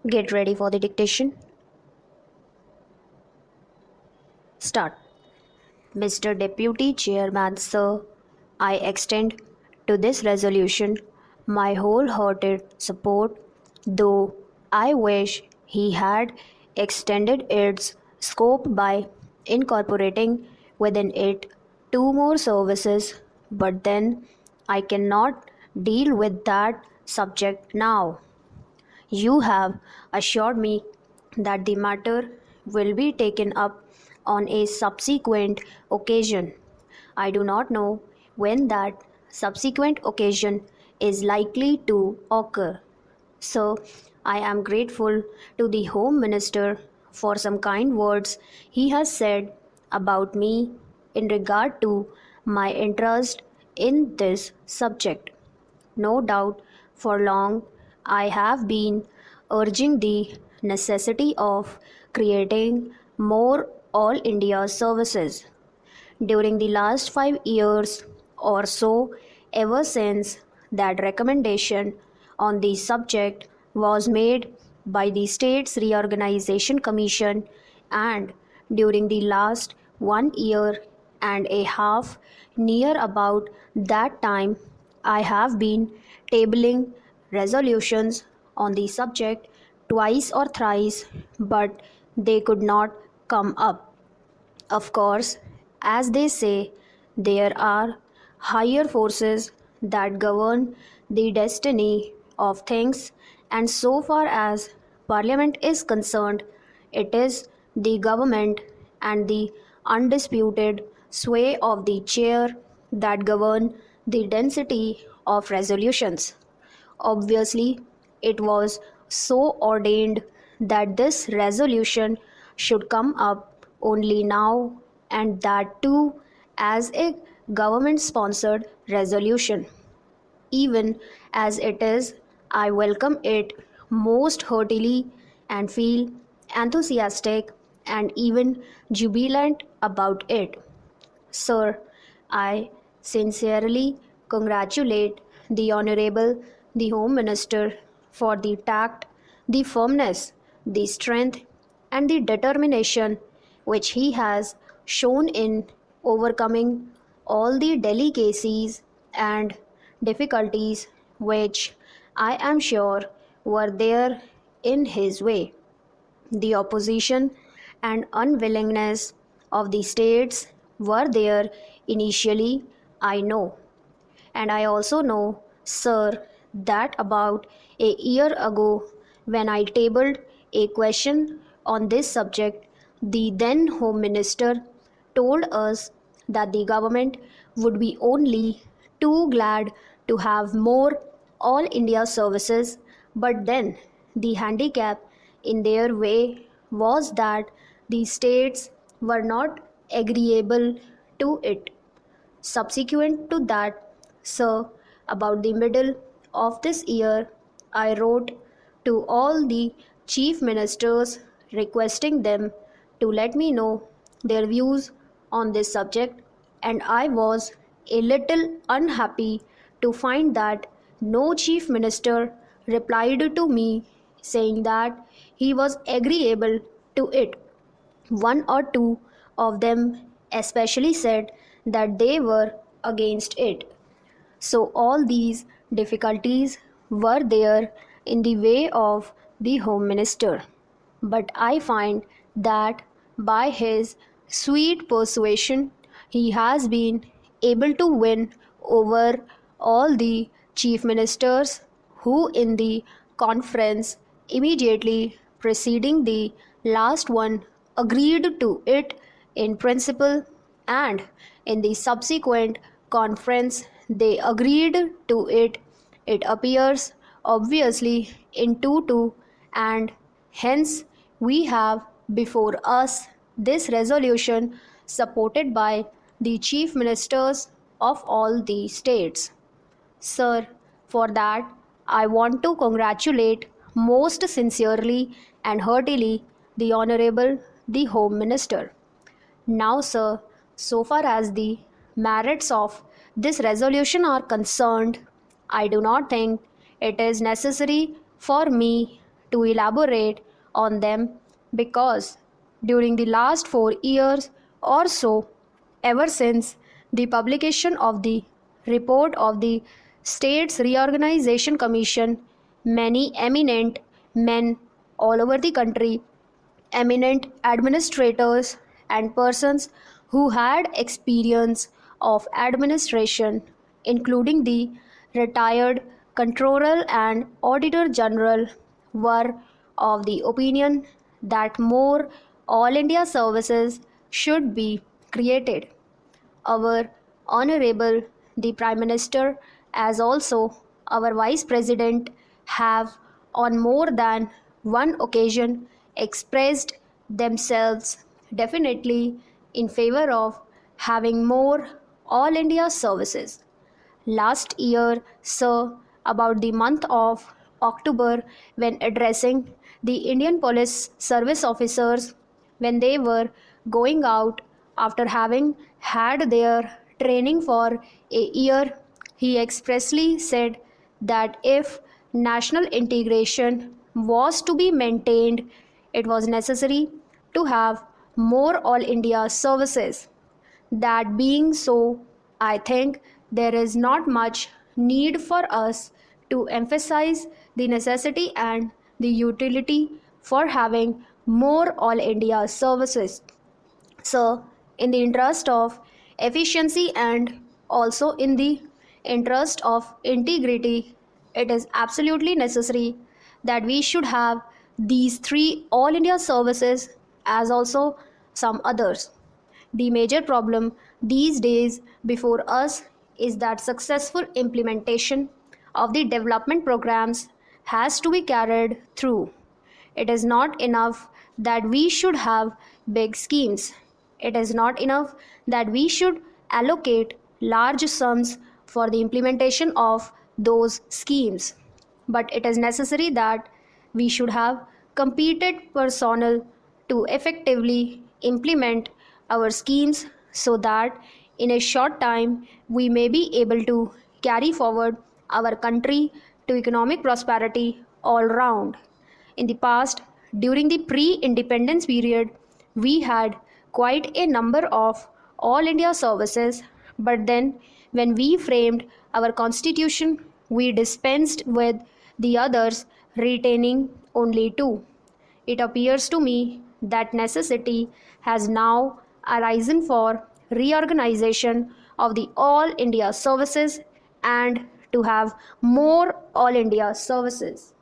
Get ready for the dictation. Start. Mr. Deputy Chairman, sir, I extend to this resolution my wholehearted support, though I wish he had extended its scope by incorporating within it two more services, but then I cannot deal with that subject now. You have assured me that the matter will be taken up on a subsequent occasion. I do not know when that subsequent occasion is likely to occur. So, I am grateful to the Home Minister for some kind words he has said about me in regard to my interest in this subject. No doubt for long I have been urging the necessity of creating more All India services. During the last 5 years or so, ever since that recommendation on the subject was made by the States Reorganization Commission, and during the last 1 year and a half, near about that time, I have been tabling resolutions on the subject twice or thrice, but they could not come up. Of course, as they say, there are higher forces that govern the destiny of things, and so far as Parliament is concerned, it is the government and the undisputed sway of the chair that govern the density of resolutions. Obviously, it was so ordained that this resolution should come up only now, and that too as a government sponsored resolution. Even as it is, I welcome it most heartily and feel enthusiastic and even jubilant about it. Sir, I sincerely congratulate the Honorable the Home Minister for the tact, the firmness, the strength, and the determination which he has shown in overcoming all the delicacies and difficulties which I am sure were there in his way. The opposition and unwillingness of the states were there initially, I know. And I also know, sir, that about a year ago, when I tabled a question on this subject, the then Home Minister told us that the government would be only too glad to have more All India services, but then the handicap in their way was that the states were not agreeable to it. Subsequent to that, sir, about the middle of this year, I wrote to all the chief ministers requesting them to let me know their views on this subject, and I was a little unhappy to find that no chief minister replied to me saying that he was agreeable to it. One or two of them especially said that they were against it. So, all these difficulties were there in the way of the Home Minister. But I find that by his sweet persuasion, he has been able to win over all the chief ministers who, in the conference immediately preceding the last one, agreed to it in principle, and in the subsequent conference they agreed to it. It appears obviously in 2-2, and hence we have before us this resolution supported by the chief ministers of all the states. Sir, for that I want to congratulate most sincerely and heartily the Honorable the Home Minister. Now, sir, so far as the merits of this resolution are concerned, I do not think it is necessary for me to elaborate on them because during the last 4 years or so, ever since the publication of the report of the States Reorganization Commission, many eminent men all over the country, eminent administrators, and persons who had experience of administration, including the retired Controller and Auditor General, were of the opinion that more All India services should be created. Our Honorable the Prime Minister, as also our Vice President, have on more than one occasion expressed themselves definitely in favor of having more All India services. Last year, sir, about the month of October, when addressing the Indian Police Service officers when they were going out after having had their training for a year, he expressly said that if national integration was to be maintained, it was necessary to have more All India services. That being so, I think there is not much need for us to emphasize the necessity and the utility for having more All India services. So, in the interest of efficiency and also in the interest of integrity, it is absolutely necessary that we should have these three All India services as also some others. The major problem these days before us is that successful implementation of the development programs has to be carried through. It is not enough that we should have big schemes. It is not enough that we should allocate large sums for the implementation of those schemes. But it is necessary that we should have competent personnel to effectively implement our schemes so that in a short time we may be able to carry forward our country to economic prosperity all round. In the past, during the pre-independence period, we had quite a number of All India services, but then when we framed our constitution, we dispensed with the others, retaining only two. It appears to me that necessity has now arisen for reorganization of the All India services and to have more All India services.